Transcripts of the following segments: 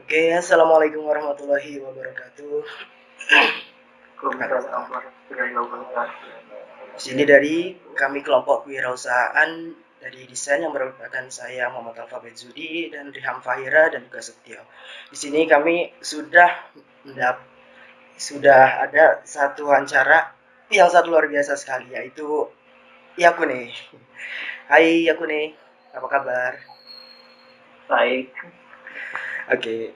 Oke, assalamualaikum warahmatullahi wabarakatuh. Di sini dari kami kelompok kewirausahaan dari desain yang merupakan saya Muhammad Alfa Benzudi dan Riham Fahira dan juga Setio. Di sini kami sudah ada satu wawancara yang sangat luar biasa sekali, yaitu Yakune. Hai Yakune, apa kabar? Baik. Oke.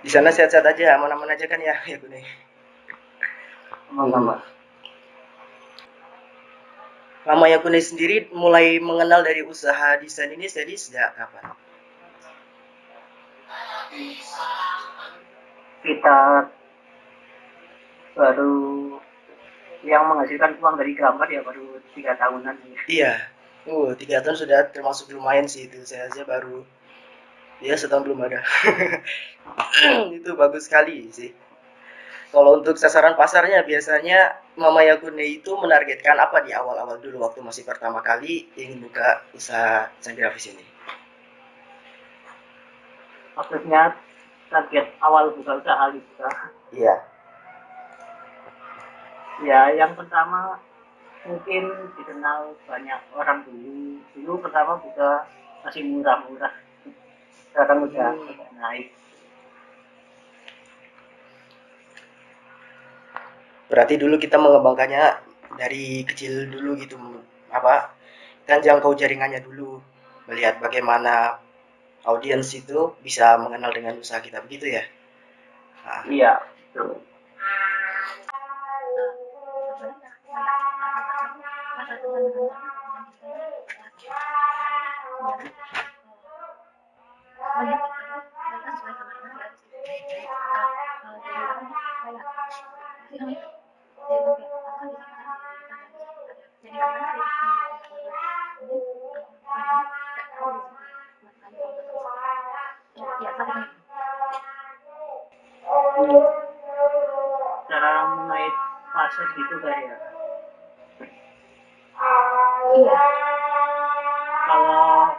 Di sana sehat-sehat aja, aman-aman aja kan ya Yakune? Aman. Mama Yakune sendiri mulai mengenal dari usaha desain ini jadi sejak kapan? Kita baru yang menghasilkan uang dari gambar ya baru 3 tahunan. Iya. 3 tahun sudah termasuk lumayan sih itu. Saya aja baru ya setahun belum ada. Itu bagus sekali sih. Kalau untuk sasaran pasarnya biasanya Mama Yakune itu menargetkan apa di awal-awal dulu waktu masih pertama kali ingin buka usaha desain grafis ini? Maksudnya target awal buka usaha kita. Iya. Ya yang pertama mungkin dikenal banyak orang dulu. Dulu pertama buka masih murah-murah. Sekarang udah naik. Berarti dulu kita mengembangkannya dari kecil dulu gitu, apa? Kan jangkau jaringannya dulu, melihat bagaimana audiens itu bisa mengenal dengan usaha kita begitu ya. Nah, Iya, betul. Cara mengait pasar gitu kayak. Iya. Kalau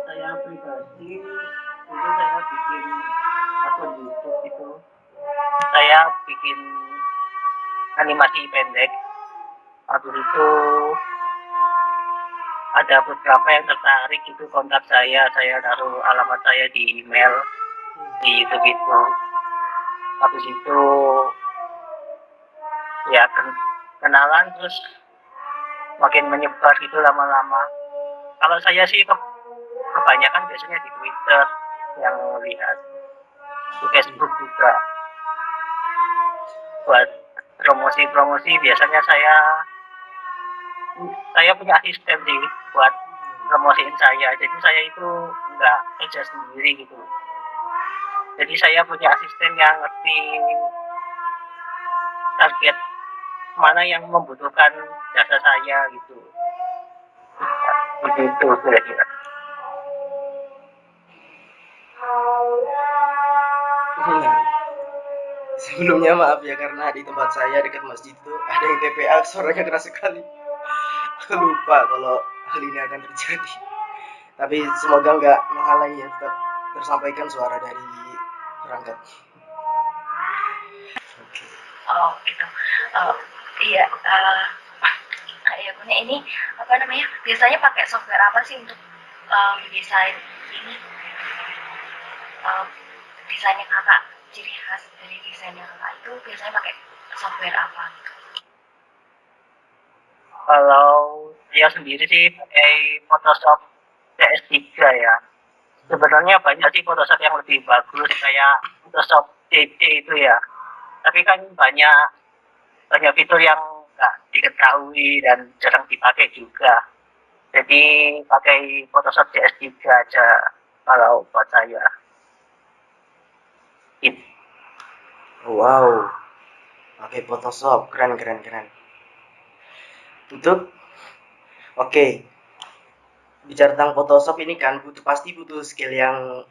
saya pribadi dulu saya bikin akun YouTube itu, saya bikin animasi pendek. Habis itu ada beberapa yang tertarik itu kontak saya taruh alamat saya di email di YouTube itu. Habis itu ya kenalan terus makin menyebar gitu lama-lama. Kalau saya sih kebanyakan biasanya di Twitter yang lihat, di Facebook juga buat promosi biasanya saya punya asisten sih buat promosiin saya, jadi saya itu nggak kerja sendiri gitu, jadi saya punya asisten yang ngerti target mana yang membutuhkan jasa saya gitu, begitu kira-kira. sebelumnya maaf ya karena di tempat saya dekat masjid itu ada yang TPA suaranya keras sekali. Aku lupa kalau hal ini akan terjadi. Tapi semoga nggak menghalangi ya, tetap tersampaikan suara dari perangkat. Oke. Oh gitu. Oh, iya. Ya punya ini apa namanya? Biasanya pakai software apa sih untuk desain ini? Um, Desainnya kakak, ciri khas dari desainnya kakak itu biasanya pakai software apa? Kalau dia sendiri sih pakai Photoshop CS3 ya. Sebenarnya banyak sih Photoshop yang lebih bagus kayak Photoshop CC itu ya. Tapi kan banyak fitur yang nggak diketahui dan jarang dipakai juga. Jadi pakai Photoshop CS3 aja kalau buat saya. Gitu. Wow, pakai Photoshop, keren. Untuk oke, bicara tentang Photoshop ini kan pasti butuh skill yang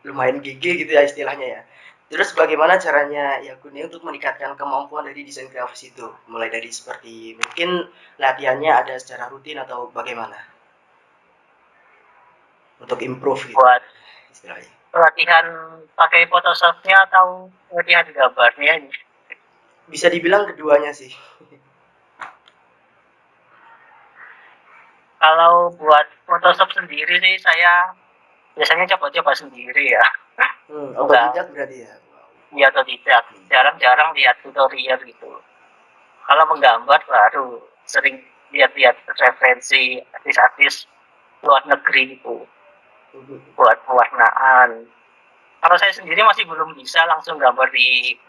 lumayan gigi gitu ya istilahnya ya. Terus bagaimana caranya ya Kuni untuk meningkatkan kemampuan dari desain grafis itu? Mulai dari seperti mungkin latihannya ada secara rutin atau bagaimana? Untuk improve gitu Buat istilahnya. pelatihan pakai Photoshop-nya atau pelatihan gambarnya? Bisa dibilang keduanya sih. Kalau buat Photoshop sendiri sih saya biasanya coba-coba sendiri ya. Enggak, Otodidak berarti ya. ya atau tidak. Jarang-jarang lihat tutorial gitu. Kalau menggambar baru sering lihat-lihat referensi artis-artis luar negeri gitu buat pewarnaan. Kalau saya sendiri masih belum bisa langsung gambar di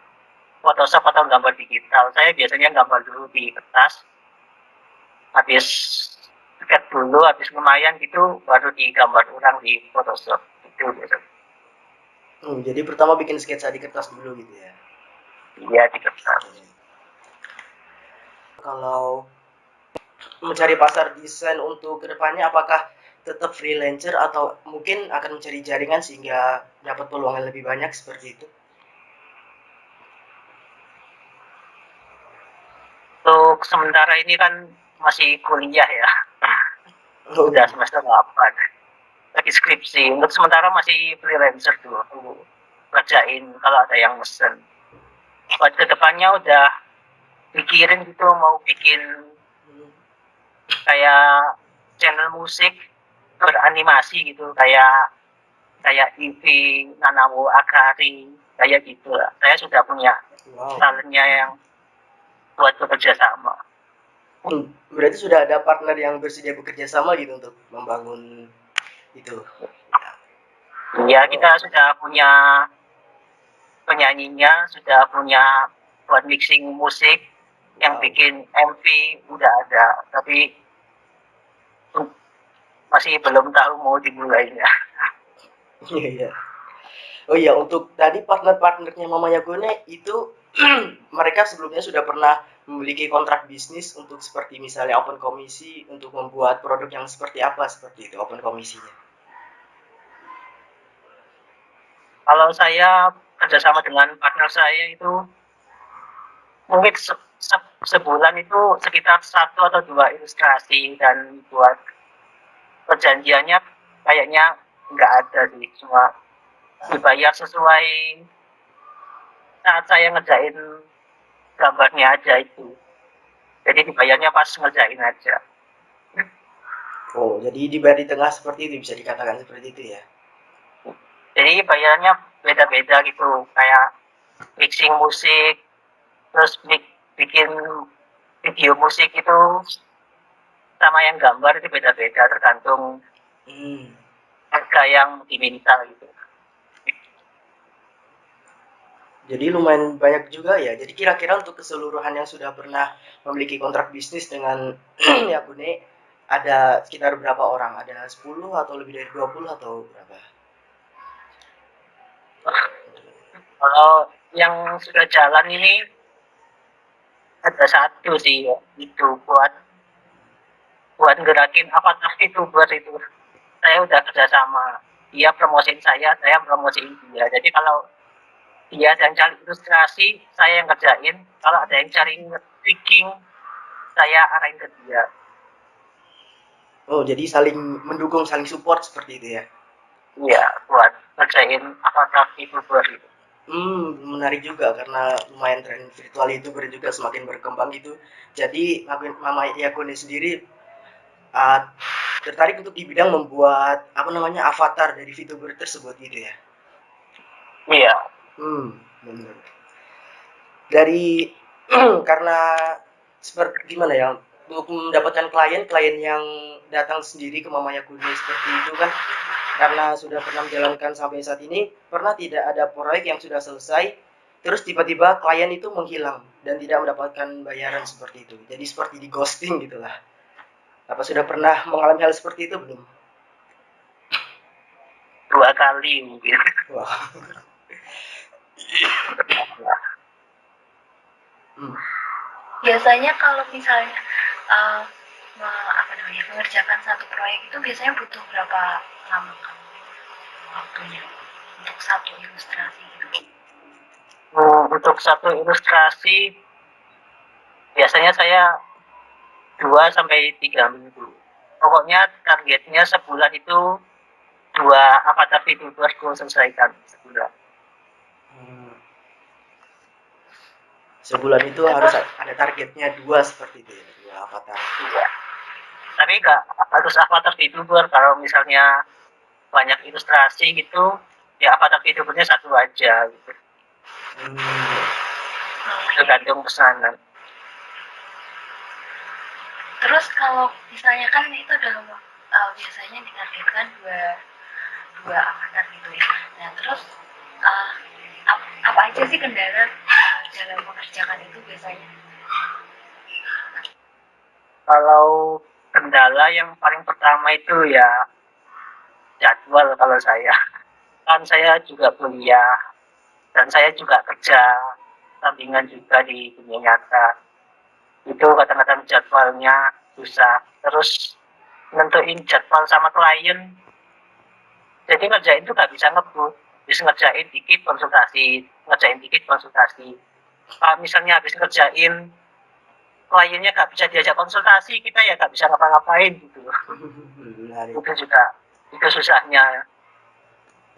Photoshop atau gambar digital. Saya biasanya gambar dulu di kertas, habis sket dulu, habis lumayan gitu, baru digambar ulang di Photoshop. Itu biasanya. Jadi pertama bikin sketsa di kertas dulu gitu ya. Iya di kertas. Kalau mencari pasar desain untuk kedepannya, apakah tetap freelancer atau mungkin akan mencari jaringan sehingga dapat peluang yang lebih banyak seperti itu? Untuk sementara ini kan masih kuliah ya, Oh, udah semester 8. Lagi skripsi. Untuk sementara masih freelancer dulu. Kerjain kalau ada yang mesen. Buat kedepannya udah pikirin gitu mau bikin kayak channel musik beranimasi gitu, kayak kayak Ivy, Nanawo Akari, kayak gitu lah. Saya sudah punya wow. talentnya yang buat bekerja sama. Berarti sudah ada partner yang bersedia bekerja sama gitu untuk membangun itu. Iya, kita sudah punya penyanyinya, sudah punya buat mixing musik, yang Wow. bikin MV udah ada, tapi masih belum tahu mau dimulainya. Iya, iya. Oh iya, untuk tadi partner-partnernya Mama Yagone itu mereka sebelumnya sudah pernah memiliki kontrak bisnis untuk seperti misalnya open komisi untuk membuat produk yang seperti apa seperti itu open komisinya. Kalau saya kerjasama dengan partner saya itu mungkin sebulan itu sekitar 1 atau 2 ilustrasi, dan buat perjanjiannya kayaknya nggak ada sih, cuma dibayar sesuai saat saya ngerjain gambarnya aja itu, jadi dibayarnya pas ngerjain aja. Oh, jadi dibayar di tengah seperti itu bisa dikatakan seperti itu ya. Jadi bayarnya beda-beda gitu, kayak mixing musik, terus bikin video musik itu sama yang gambar itu beda-beda tergantung Hmm. harga yang diminta gitu. Jadi lumayan banyak juga ya. Jadi kira-kira untuk keseluruhan yang sudah pernah memiliki kontrak bisnis dengan Yagone ada sekitar berapa orang? Ada 10 atau lebih dari 20 atau berapa? Kalau yang sudah jalan ini ada satu sih ya, itu buat buat gerakin avatar itu, buat itu saya udah kerjasama, dia promosiin saya promosiin dia. Jadi kalau dia ada yang cari ilustrasi, saya yang kerjain. Kalau ada yang cari tweaking, saya arahin ke dia. Oh, jadi saling mendukung, saling support seperti itu ya. Iya, buat ngerjain avatar itu buat itu. Menarik juga karena lumayan tren virtual YouTuber juga semakin berkembang gitu. Jadi Mama Yagone sendiri uh, tertarik untuk di bidang membuat apa namanya avatar dari VTuber tersebut gitu ya. Iya. Benar. Dari karena seperti gimana ya untuk mendapatkan klien yang datang sendiri ke Mama Yagone seperti itu kan karena sudah pernah menjalankan sampai saat ini, pernah tidak ada proyek yang sudah selesai, terus tiba-tiba klien itu menghilang dan tidak mendapatkan bayaran seperti itu. Jadi seperti di ghosting gitulah. Apa sudah pernah mengalami hal seperti itu belum? 2 kali mungkin. Wah. Hmm. Biasanya kalau misalnya uh, apa namanya mengerjakan satu proyek itu biasanya butuh berapa lama kan waktunya untuk satu ilustrasi gitu? Untuk satu ilustrasi biasanya saya 2 sampai 3 minggu. Pokoknya targetnya sebulan itu 2 avatar VTuber ku selesaikan sebulan. Hmm, sebulan itu harus ada targetnya 2 seperti itu ya, 2 avatar. Iya. Tapi nggak harus avatar VTuber, kalau misalnya banyak ilustrasi gitu, ya avatar VTubernya satu aja gitu. Tergantung pesanan. Terus kalau misalnya kan itu dalam biasanya ditargetkan dua avatar gitu ya. Nah terus apa aja sih kendala dalam mengerjakan itu biasanya? Kalau kendala yang paling pertama itu ya jadwal. Kalau saya kan saya juga kuliah dan saya juga kerja sampingan juga di dunia nyata, itu kadang-kadang jadwalnya susah, terus nentuin jadwal sama klien, jadi ngerjain tuh gak bisa ngebut, bisa ngerjain dikit konsultasi, ngerjain dikit konsultasi. Kalau misalnya habis ngerjain kliennya gak bisa diajak konsultasi, kita ya gak bisa ngapa-ngapain gitu. Menarik. Itu juga itu susahnya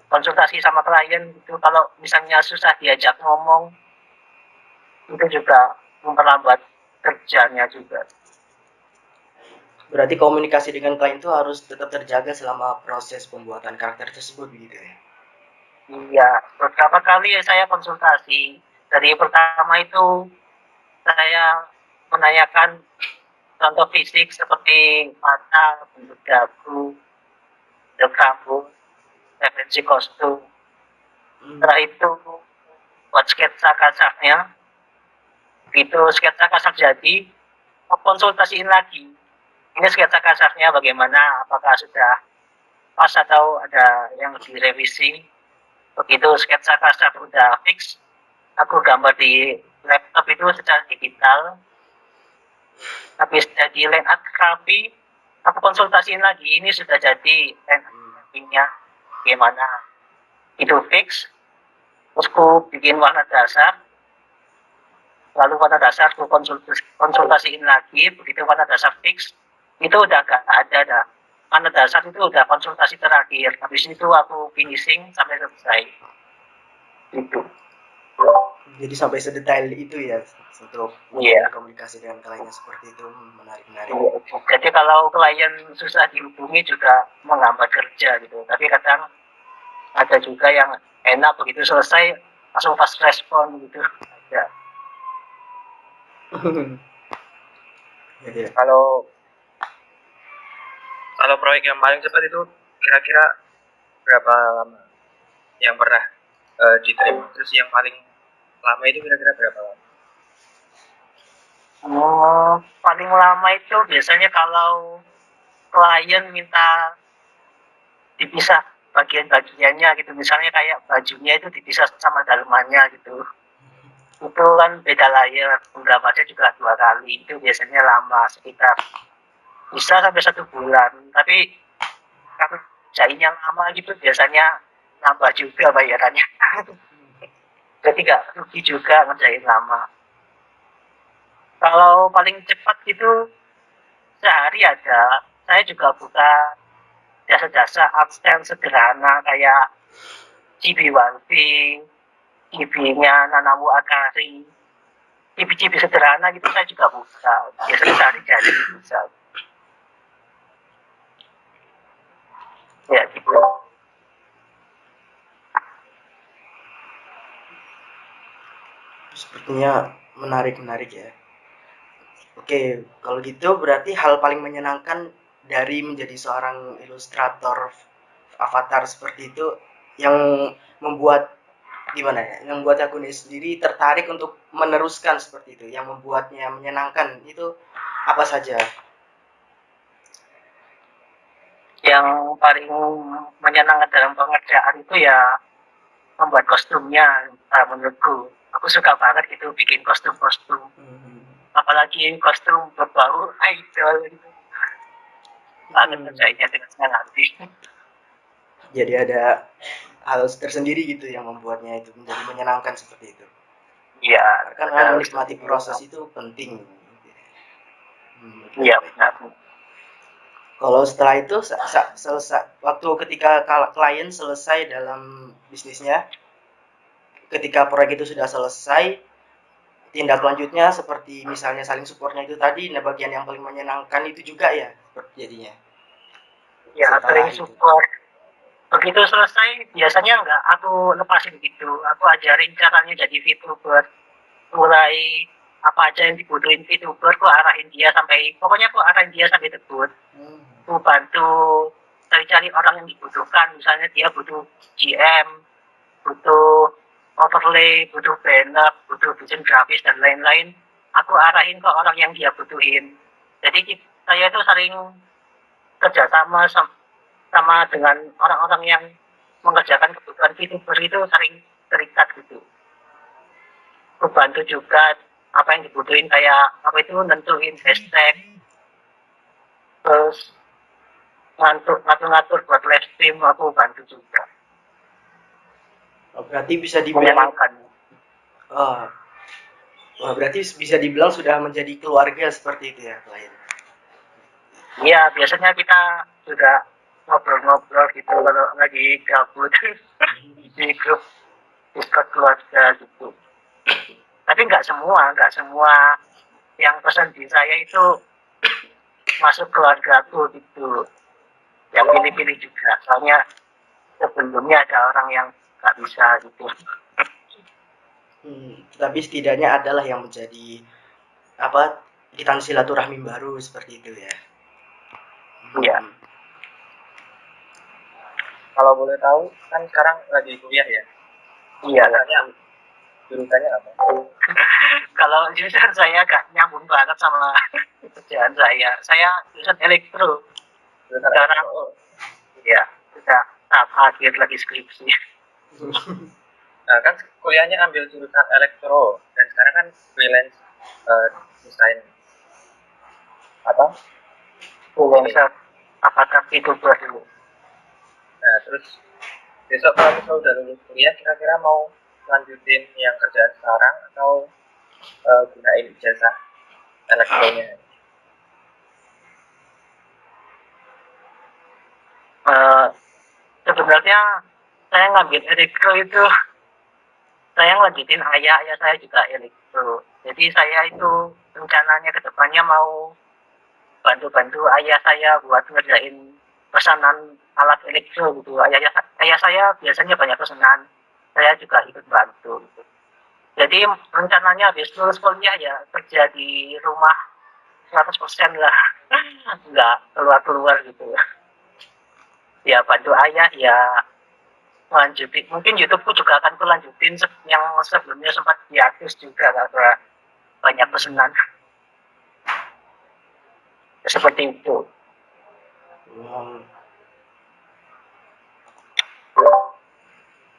konsultasi sama klien itu, kalau misalnya susah diajak ngomong itu juga memperlambat kerjanya juga. Berarti komunikasi dengan klien itu harus tetap terjaga selama proses pembuatan karakter tersebut begitu ya? Iya, beberapa kali ya saya konsultasi. Dari pertama itu saya menanyakan contoh fisik seperti mata, bentuk dagu, bentuk rambut, referensi kostum. Setelah itu buat sketsa kasarnya. Begitu sketsa kasar jadi, konsultasiin lagi. Ini sketsa kasarnya bagaimana, apakah sudah pas atau ada yang direvisi. Begitu sketsa kasar udah fix, aku gambar di laptop itu secara digital. Habis jadi line art rapi, aku konsultasiin lagi, ini sudah jadi line art-nya gimana. Itu fix, terus aku bikin warna dasar, lalu warna dasar aku konsultasiin lagi. Begitu warna dasar fix, itu udah gak ada dah. Warna dasar itu udah konsultasi terakhir, habis itu aku finishing sampai selesai. Itu. Jadi sampai sedetail itu ya untuk Iya. komunikasi dengan kliennya seperti itu. Menarik. Jadi kalau klien susah dihubungi juga menghambat kerja gitu. Tapi kadang ada juga yang enak, begitu selesai langsung fast respon gitu. Ya. Jadi Kalau proyek yang paling cepat itu kira-kira berapa lama yang pernah diterima? Terus yang paling lama itu kira-kira berapa lama? Paling lama itu biasanya kalau klien minta dipisah bagian-bagiannya gitu, misalnya kayak bajunya itu dipisah sama dalemannya gitu, itu kan beda layer, penggambarnya juga 2 kali, itu biasanya lama sekitar bisa sampai 1 bulan. Tapi kalau jain yang lama gitu biasanya nambah juga bayarannya. Jadi nggak rugi juga ngerjain lama. Kalau paling cepat itu sehari ada, saya juga buka jasa-jasa absen sederhana kayak Cibi Walfi, Cibinya Nanamu Akari, cibi-cibi sederhana gitu saya juga buka. Biasanya sehari jadi bisa. Ya gitu. sepertinya menarik ya. Oke, kalau gitu berarti hal paling menyenangkan dari menjadi seorang ilustrator avatar seperti itu yang membuat gimana ya? Yang membuat akun sendiri tertarik untuk meneruskan seperti itu, yang membuatnya menyenangkan itu apa saja? Yang paling menyenangkan dalam pengerjaan itu ya membuat kostumnya. Menurutku aku suka banget gitu bikin kostum-kostum, apalagi kostum berbau idol gitu. Banget kerjanya dengan senang hati. Jadi ada hal tersendiri gitu yang membuatnya itu menjadi menyenangkan seperti itu. Iya, Kan memang menikmati proses itu penting. Iya benar. Kalau setelah itu selesai waktu ketika klien selesai dalam bisnisnya, ketika proyek itu sudah selesai, tindak lanjutnya seperti misalnya saling supportnya itu tadi, nah bagian yang paling menyenangkan itu juga ya jadinya Ya, setelah sering itu. support. Begitu selesai, biasanya nggak aku lepasin gitu. Aku ajarin caranya jadi VTuber. Mulai apa aja yang dibutuhin VTuber, aku arahin dia sampai, pokoknya aku arahin dia sampai debut. Hmm. Aku bantu cari-cari orang yang dibutuhkan. Misalnya dia butuh GM, butuh overlay, butuh banner, butuh desain grafis dan lain-lain. Aku arahin ke orang yang dia butuhin. Jadi saya itu sering kerjasama sama dengan orang-orang yang mengerjakan kebutuhan VTuber itu sering terikat gitu. Aku bantu juga apa yang dibutuhin kayak apa itu nentuin hashtag, terus ngatur-ngatur buat live stream aku bantu juga. Oh, berarti bisa dibilang Menyenangkan. oh, wah, berarti bisa dibilang sudah menjadi keluarga seperti itu ya klien. Iya, biasanya kita sudah ngobrol-ngobrol gitu kalau lagi gabut di grup Discord keluarga gitu. Tapi nggak semua yang pesan di saya itu masuk keluarga aku gitu. Yang pilih-pilih juga. Soalnya sebelumnya ada orang yang nggak bisa gitu. Tapi setidaknya adalah yang menjadi apa ikatan silaturahmi baru seperti itu ya. Iya, Hmm. Kalau boleh tahu, kan sekarang lagi kuliah ya. iya. Jurusannya apa? Kalau jurusan saya gak nyambung banget sama kerjaan saya. Saya jurusan elektro. Jurusan Sekarang, elektro. ya, sudah tahap akhir lagi skripsi. Nah, kan kuliahnya ambil jurusan elektro dan sekarang kan freelance desain apa? Freelancer, apakah itu buat dulu? Nah, terus besok kalau misalnya udah lulus kuliah, kira-kira mau lanjutin yang kerjaan sekarang atau gunain ijazah elektronya? Eh, Sebenarnya saya ngambil elektro itu, saya ngelanjutin ayah saya juga elektro. Jadi saya itu rencananya ke depannya mau bantu-bantu ayah saya buat ngerjain pesanan alat elektro gitu. Ayah saya biasanya banyak pesanan, saya juga ikut bantu gitu. Jadi rencananya habis lulus kuliah ya kerja di rumah 100% lah, nggak keluar-keluar gitu. Ya bantu ayah ya, lanjutin. Mungkin YouTubeku juga akan kulanjutin yang sebelumnya sempat hiatus juga karena banyak pesanan seperti itu. Wow,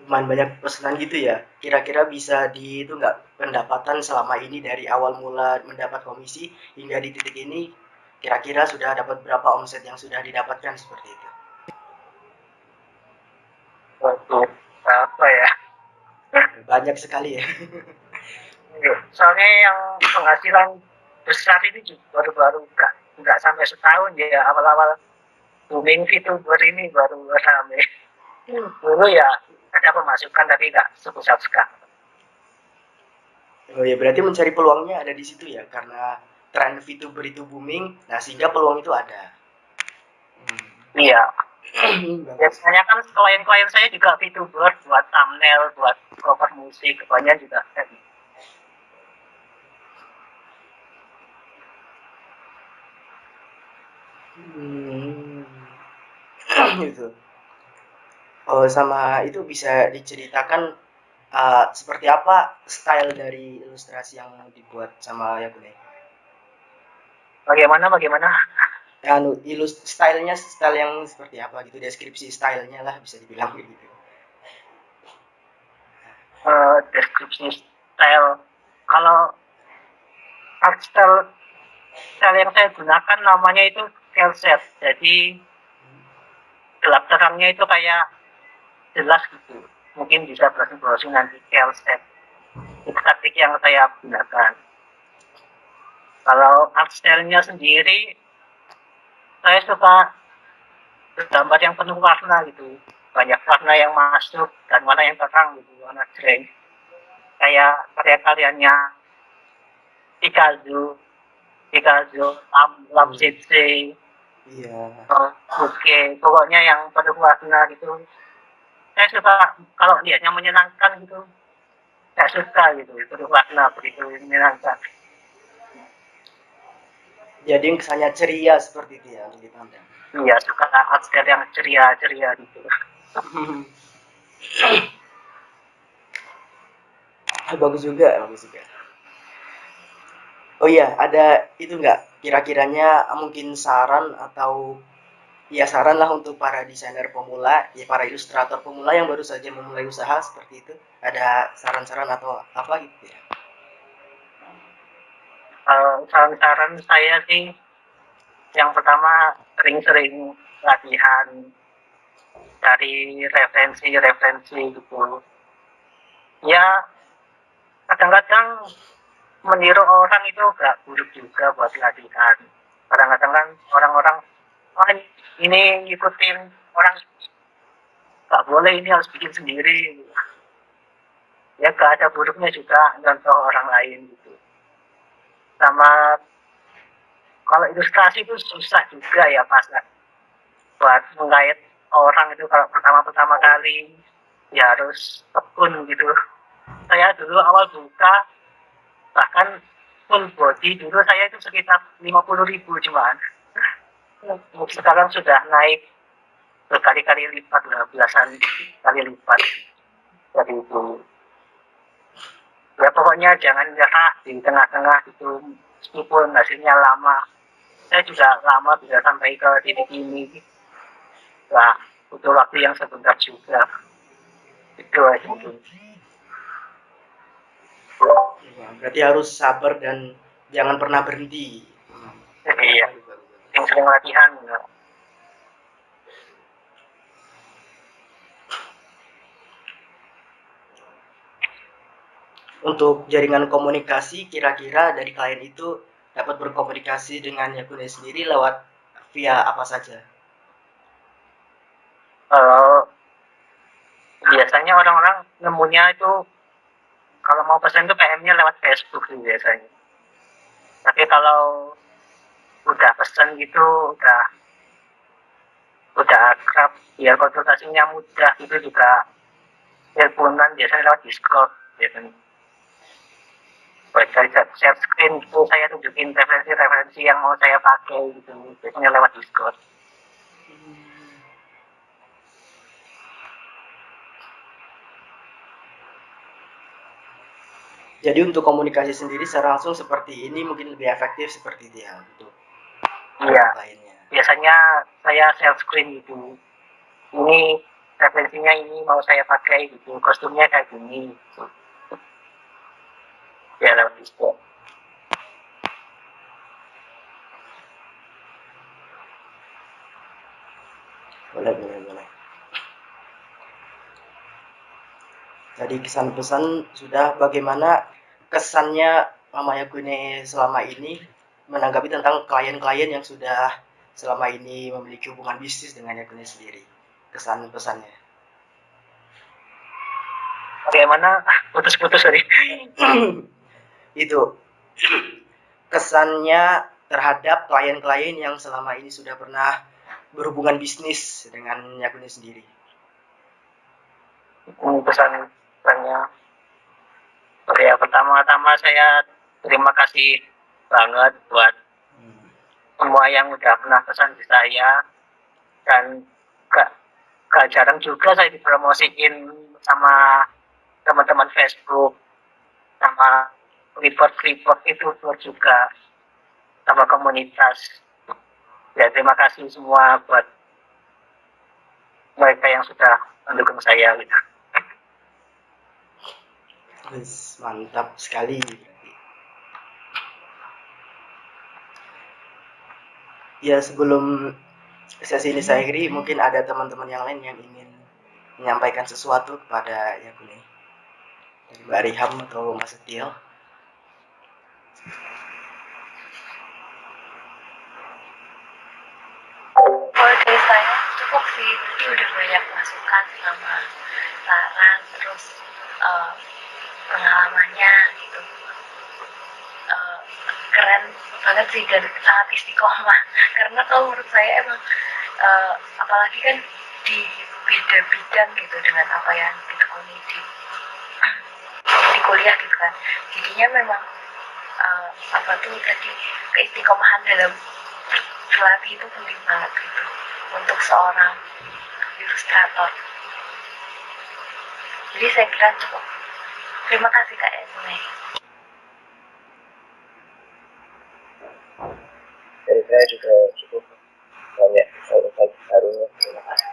lumayan banyak pesanan gitu ya. Kira-kira bisa di itu nggak pendapatan selama ini dari awal mula mendapat komisi hingga di titik ini kira-kira sudah dapat berapa omset yang sudah didapatkan seperti itu? Untuk apa ya? Banyak sekali ya. Soalnya yang penghasilan besar ini juga baru-baru nggak sampai setahun ya, awal-awal booming VTuber ini baru rame. Dulu ya ada pemasukan tapi nggak sebesar sekarang. Oh ya, berarti mencari peluangnya ada di situ ya, karena tren VTuber itu booming, nah sehingga peluang itu ada. Iya, Bagus. biasanya kan klien-klien saya juga VTuber buat thumbnail, buat cover musik, kebanyakan juga. Hmm. Gitu. Oh, sama itu bisa diceritakan seperti apa style dari ilustrasi yang dibuat sama Yakune? Bagaimana? Anu, stylenya style yang seperti apa gitu, deskripsi stylenya lah bisa dibilang kayak gitu. Deskripsi style. Kalau art style yang saya gunakan namanya itu Kelset. Jadi gelap terangnya itu kayak jelas gitu. Mungkin bisa browsing nanti Kelset. Itu taktik yang saya gunakan. Kalau art style-nya sendiri, saya suka gambar yang penuh warna gitu, banyak warna yang masuk dan warna yang terang gitu, warna jreng, kayak karya-karyanya Picasso, Lam CC, Iya. oke, pokoknya yang penuh warna gitu. Saya suka kalau lihatnya menyenangkan gitu, saya suka gitu, penuh warna begitu menyenangkan. Jadi yang kesannya ceria seperti itu ya untuk dipandang. Iya, suka art style yang ceria-ceria gitu. Bagus juga, bagus juga. Oh iya, ada itu nggak kira-kiranya mungkin saran atau ya saran lah untuk para desainer pemula, ya para ilustrator pemula yang baru saja memulai usaha seperti itu. Ada saran-saran atau apa gitu ya? Saran-saran saya sih, yang pertama sering-sering latihan, cari referensi gitu. Ya, kadang-kadang meniru orang itu gak buruk juga buat latihan. Kadang-kadang kan orang-orang, oh ini ngikutin orang, gak boleh, ini harus bikin sendiri. Ya gak ada buruknya juga contoh orang lain gitu. Sama kalau ilustrasi itu susah juga ya pas buat mengait orang itu kalau pertama kali ya harus tekun gitu. Saya dulu awal buka bahkan full body dulu saya itu sekitar 50.000 cuman. Sekarang sudah naik berkali-kali lipat lah, belasan kali lipat dari itu. Ya pokoknya jangan nyerah di tengah-tengah itu, meskipun hasilnya lama. Saya juga lama bisa sampai ke titik ini. Nah, butuh waktu yang sebentar juga. Itu aja mungkin. Berarti harus sabar dan jangan pernah berhenti. Iya, yang sering latihan. Ya. Untuk jaringan komunikasi, kira-kira dari klien itu dapat berkomunikasi dengan Yakune sendiri lewat via apa saja? Uh, Biasanya orang-orang nemunya itu kalau mau pesan itu PM-nya lewat Facebook sih biasanya. Tapi kalau udah pesan gitu, udah akrab, ya konsultasinya mudah, itu juga teleponan biasanya lewat Discord biasanya. Buat saya share screen itu saya tunjukin referensi-referensi yang mau saya pakai gitu, biasanya lewat Discord. Jadi untuk komunikasi sendiri secara langsung seperti ini mungkin lebih efektif seperti itu ya untuk Iya, kliennya. biasanya saya share screen gitu. Ini referensinya ini mau saya pakai gitu, kostumnya kayak gini. Gitu. Ya lewat Discord. Boleh, boleh, boleh. Tadi kesan pesan sudah, bagaimana kesannya Mama Yakune selama ini menanggapi tentang klien-klien yang sudah selama ini memiliki hubungan bisnis dengan Yakune sendiri. Kesan pesannya. Bagaimana? Putus-putus tadi. Itu kesannya terhadap klien-klien yang selama ini sudah pernah berhubungan bisnis dengan Yakune sendiri. Pesannya, ya pertama-tama saya terima kasih banget buat semua yang udah pernah pesan di saya, dan gak, gak jarang juga saya dipromosiin sama teman-teman Facebook, sama report-report itu juga, sama komunitas. Ya terima kasih semua buat mereka yang sudah mendukung saya gitu. Mantap sekali. Ya sebelum sesi ini saya akhiri, mungkin ada teman-teman yang lain yang ingin menyampaikan sesuatu kepada Yakune, dari Mbak Riham atau Mas Setio. Kalau dari saya cukup sih, tadi udah banyak masukan sama saran, terus eh, pengalamannya gitu. Eh, Keren banget sih dan sangat istiqomah karena kalau menurut saya emang apalagi kan di beda bidang gitu dengan apa yang ditekuni di kuliah gitu kan, jadinya memang apa tuh tadi keistiqomahan dalam berlatih itu penting banget gitu untuk seorang ilustrator. Jadi saya kira cukup. Terima kasih Kak Esme. Dari saya juga cukup banyak insight baru. Terima kasih.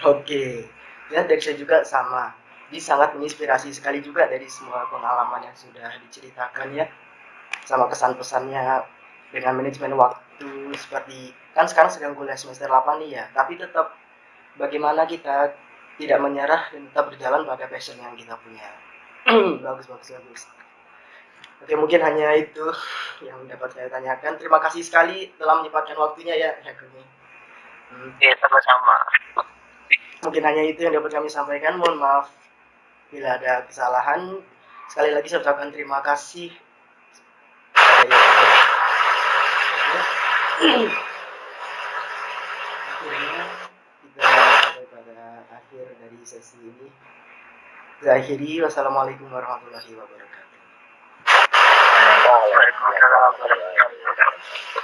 Oke, ya dari saya juga sama. Ini sangat menginspirasi sekali juga dari semua pengalaman yang sudah diceritakan ya, sama kesan-pesannya dengan manajemen waktu seperti kan sekarang sedang kuliah semester 8 nih ya, tapi tetap bagaimana kita tidak menyerah dan tetap berjalan pada passion yang kita punya. Bagus, bagus, bagus. Oke, mungkin hanya itu yang dapat saya tanyakan. Terima kasih sekali telah menyempatkan waktunya ya, Kuni. Oke, sama-sama. Mungkin hanya itu yang dapat kami sampaikan. Mohon maaf bila ada kesalahan. Sekali lagi saya ucapkan terima kasih. Akhirnya kita sampai pada akhir dari sesi ini. Saya akhiri. Wassalamualaikum warahmatullahi wabarakatuh. Waalaikumsalam warahmatullahi wabarakatuh.